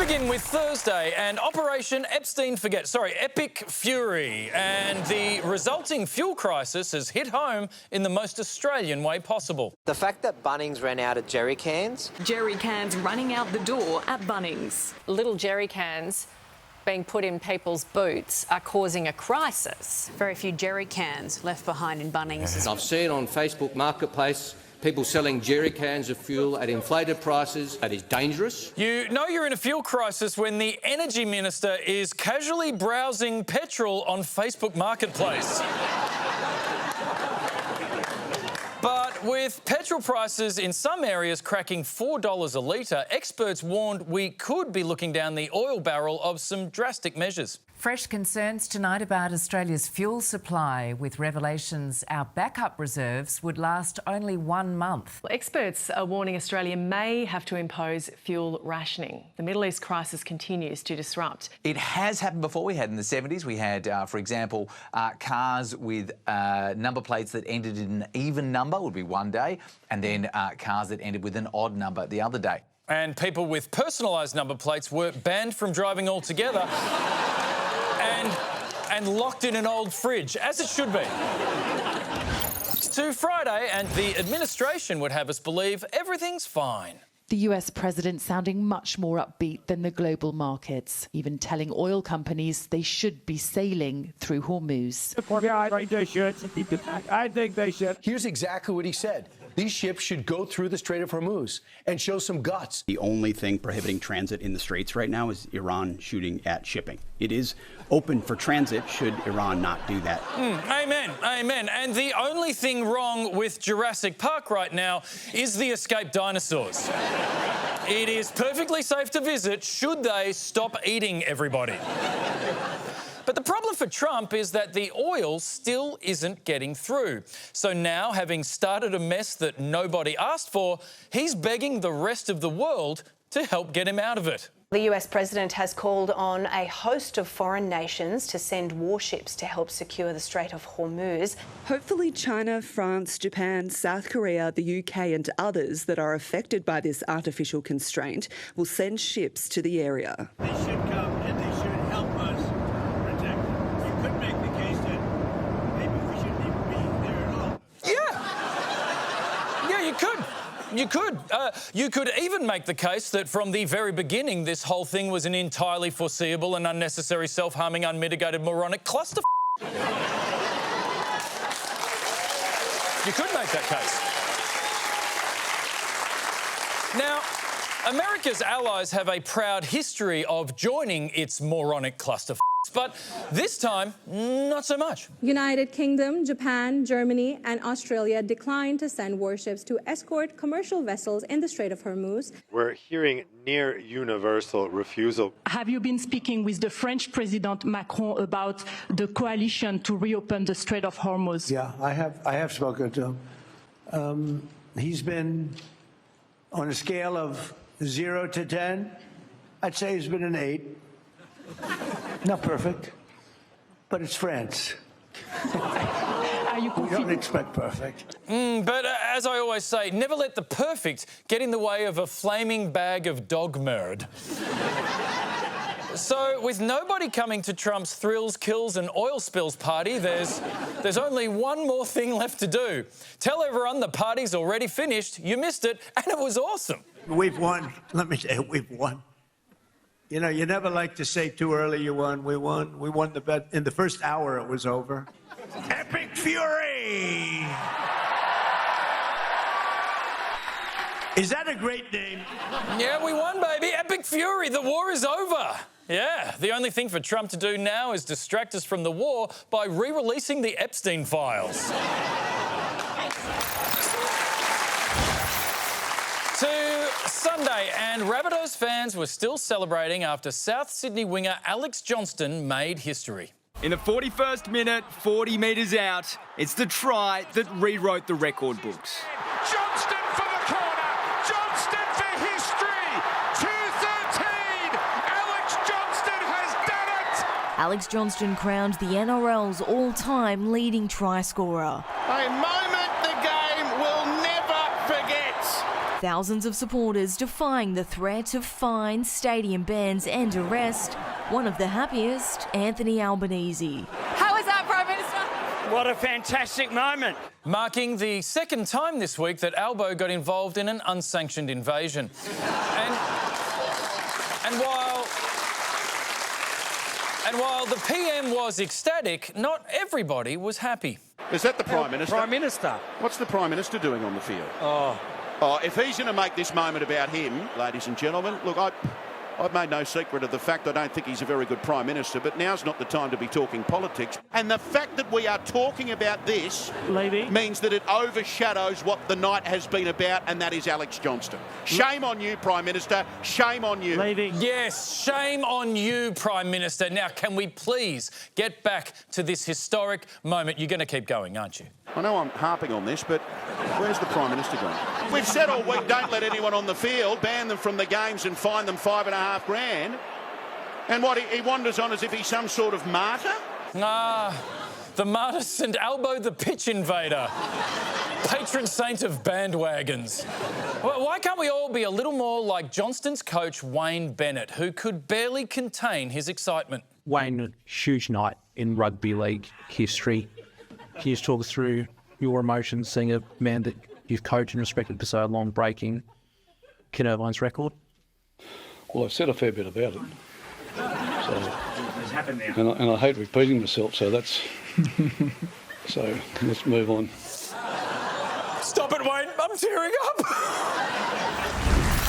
begin with Thursday and Operation Epic Fury, and the resulting fuel crisis has hit home in the most Australian way possible. The fact that Bunnings ran out of jerry cans. Jerry cans running out the door at Bunnings. Little jerry cans being put in people's boots are causing a crisis. Very few jerry cans left behind in Bunnings. I've seen on Facebook Marketplace people selling jerry cans of fuel at inflated prices. That is dangerous. You know you're in a fuel crisis when the Energy Minister is casually browsing petrol on Facebook Marketplace. But with petrol prices in some areas cracking $4 a litre, experts warned we could be looking down the oil barrel of some drastic measures. Fresh concerns tonight about Australia's fuel supply, with revelations our backup reserves would last only 1 month. Experts are warning Australia may have to impose fuel rationing. The Middle East crisis continues to disrupt. It has happened before. We had in the 70s. We had, for example, cars with number plates that ended in an even number would be one day, and then cars that ended with an odd number the other day. And people with personalised number plates were banned from driving altogether. And locked in an old fridge, as it should be. To Friday, and the administration would have us believe everything's fine. The US president sounding much more upbeat than the global markets, even telling oil companies they should be sailing through Hormuz. I think they should. Here's exactly what he said. These ships should go through the Strait of Hormuz and show some guts. The only thing prohibiting transit in the Straits right now is Iran shooting at shipping. It is open for transit should Iran not do that. Amen, amen. And the only thing wrong with Jurassic Park right now is the escaped dinosaurs. It is perfectly safe to visit should they stop eating everybody. But the problem for Trump is that the oil still isn't getting through. So now, having started a mess that nobody asked for, he's begging the rest of the world to help get him out of it. The US president has called on a host of foreign nations to send warships to help secure the Strait of Hormuz. Hopefully China, France, Japan, South Korea, the UK and others that are affected by this artificial constraint will send ships to the area. They should come and they should help us protect them. You could make the case that maybe we shouldn't even be there at all. Yeah, you could. You could. You could even make the case that from the very beginning, this whole thing was an entirely foreseeable and unnecessary, self-harming, unmitigated, moronic cluster. You could make that case. Now, America's allies have a proud history of joining its moronic cluster. But this time, not so much. United Kingdom, Japan, Germany and Australia declined to send warships to escort commercial vessels in the Strait of Hormuz. We're hearing near universal refusal. Have you been speaking with the French President Macron about the coalition to reopen the Strait of Hormuz? Yeah, I have spoken to him. He's been on a scale of 0 to 10. I'd say he's been an 8. Not perfect, but it's France. We don't expect perfect. But as I always say, never let the perfect get in the way of a flaming bag of dog merd. So, with nobody coming to Trump's thrills, kills and oil spills party, there's only one more thing left to do. Tell everyone the party's already finished, you missed it, and it was awesome. We've won. Let me tell you, we've won. You know, you never like to say too early you won. We won. We won the bet. In the first hour, it was over. Epic Fury! Is that a great name? Yeah, we won, baby. Epic Fury. The war is over. Yeah, the only thing for Trump to do now is distract us from the war by re-releasing the Epstein files. To Sunday, and Rabbitohs fans were still celebrating after South Sydney winger Alex Johnston made history. In the 41st minute, 40 metres out, it's the try that rewrote the record books. Johnston for the corner. Johnston for history. 2:13. Alex Johnston has done it. Alex Johnston crowned the NRL's all-time leading try scorer. A moment the game will never forget. Thousands of supporters defying the threat of fines, stadium bans and arrest. One of the happiest, Anthony Albanese. How was that, Prime Minister? What a fantastic moment. Marking the second time this week that Albo got involved in an unsanctioned invasion. And while the PM was ecstatic, not everybody was happy. Is that the Prime Minister? Prime Minister. What's the Prime Minister doing on the field? Oh, if he's going to make this moment about him, ladies and gentlemen, look, I've made no secret of the fact I don't think he's a very good Prime Minister, but now's not the time to be talking politics. And the fact that we are talking about this means that it overshadows what the night has been about, and that is Alex Johnston. Shame on you, Prime Minister. Shame on you. Yes, shame on you, Prime Minister. Now, can we please get back to this historic moment? You're going to keep going, aren't you? I know I'm harping on this, but where's the Prime Minister gone? We've said all week, don't let anyone on the field, ban them from the games and fine them $5.5 grand. And what, he wanders on as if he's some sort of martyr? The martyr St Albo the pitch invader. Patron saint of bandwagons. Why can't we all be a little more like Johnston's coach, Wayne Bennett, who could barely contain his excitement? Wayne, huge night in rugby league history. Can you just talk us through your emotions seeing a man that you've coached and respected for so long breaking Ken Irvine's record? Well, I've said a fair bit about it. And I hate repeating myself, so that's... So let's move on. Stop it, Wayne. I'm tearing up.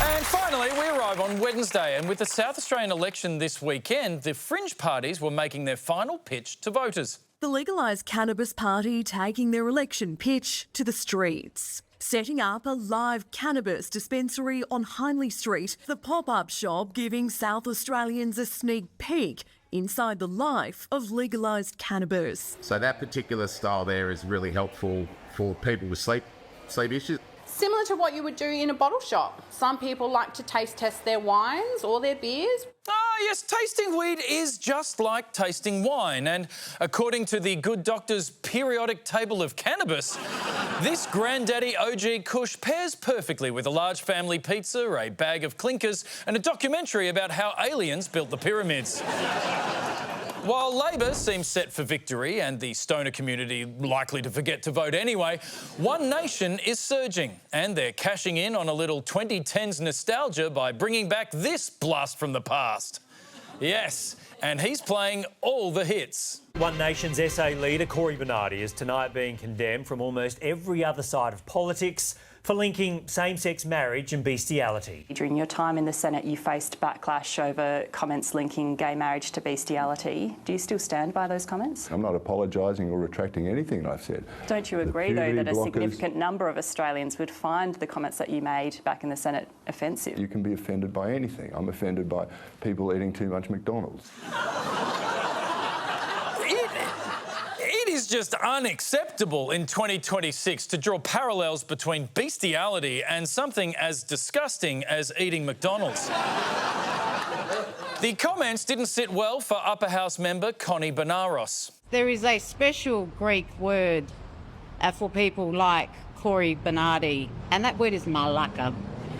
And finally, we arrive on Wednesday, and with the South Australian election this weekend, the fringe parties were making their final pitch to voters. The legalised cannabis party taking their election pitch to the streets. Setting up a live cannabis dispensary on Hindley Street, the pop-up shop giving South Australians a sneak peek inside the life of legalised cannabis. So that particular style there is really helpful for people with sleep issues. Similar to what you would do in a bottle shop. Some people like to taste test their wines or their beers. Yes, tasting weed is just like tasting wine. And according to the Good Doctor's periodic table of cannabis, this Granddaddy OG Kush pairs perfectly with a large family pizza, a bag of clinkers, and a documentary about how aliens built the pyramids. While Labor seems set for victory and the stoner community likely to forget to vote anyway, One Nation is surging, and they're cashing in on a little 2010s nostalgia by bringing back this blast from the past. Yes, and he's playing all the hits. One Nation's SA leader, Cory Bernardi, is tonight being condemned from almost every other side of politics for linking same-sex marriage and bestiality. During your time in the Senate, you faced backlash over comments linking gay marriage to bestiality. Do you still stand by those comments? I'm not apologising or retracting anything I've said. Don't you agree, though, that a significant number of Australians would find the comments that you made back in the Senate offensive? You can be offended by anything. I'm offended by people eating too much McDonald's. It is just unacceptable in 2026 to draw parallels between bestiality and something as disgusting as eating McDonald's. The comments didn't sit well for Upper House member Cory Bernardi. There is a special Greek word for people like Cory Bernardi, and that word is malaka.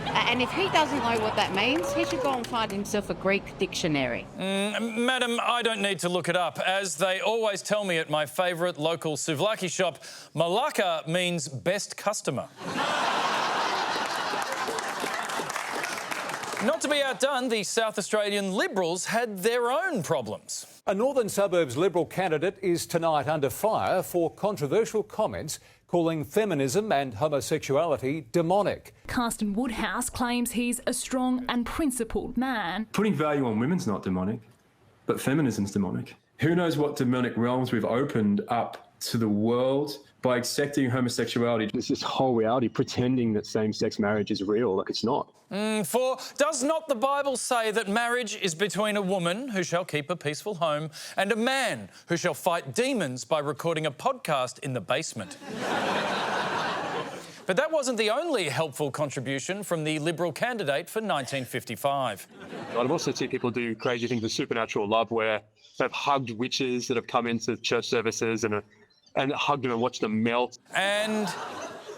And if he doesn't know what that means, he should go and find himself a Greek dictionary. Madam, I don't need to look it up. As they always tell me at my favourite local souvlaki shop, malaka means best customer. Not to be outdone, the South Australian Liberals had their own problems. A Northern Suburbs Liberal candidate is tonight under fire for controversial comments calling feminism and homosexuality demonic. Carsten Woodhouse claims he's a strong and principled man. Putting value on women's not demonic, but feminism's demonic. Who knows what demonic realms we've opened up to the world by accepting homosexuality. There's this whole reality pretending that same-sex marriage is real, like it's not. For does not the Bible say that marriage is between a woman who shall keep a peaceful home and a man who shall fight demons by recording a podcast in the basement? But that wasn't the only helpful contribution from the Liberal candidate for 1955. I've also seen people do crazy things with supernatural love where they've hugged witches that have come into church services and hugged them and watched them melt. And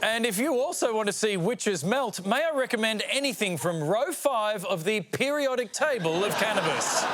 And if you also want to see witches melt, may I recommend anything from row 5 of the periodic table of cannabis.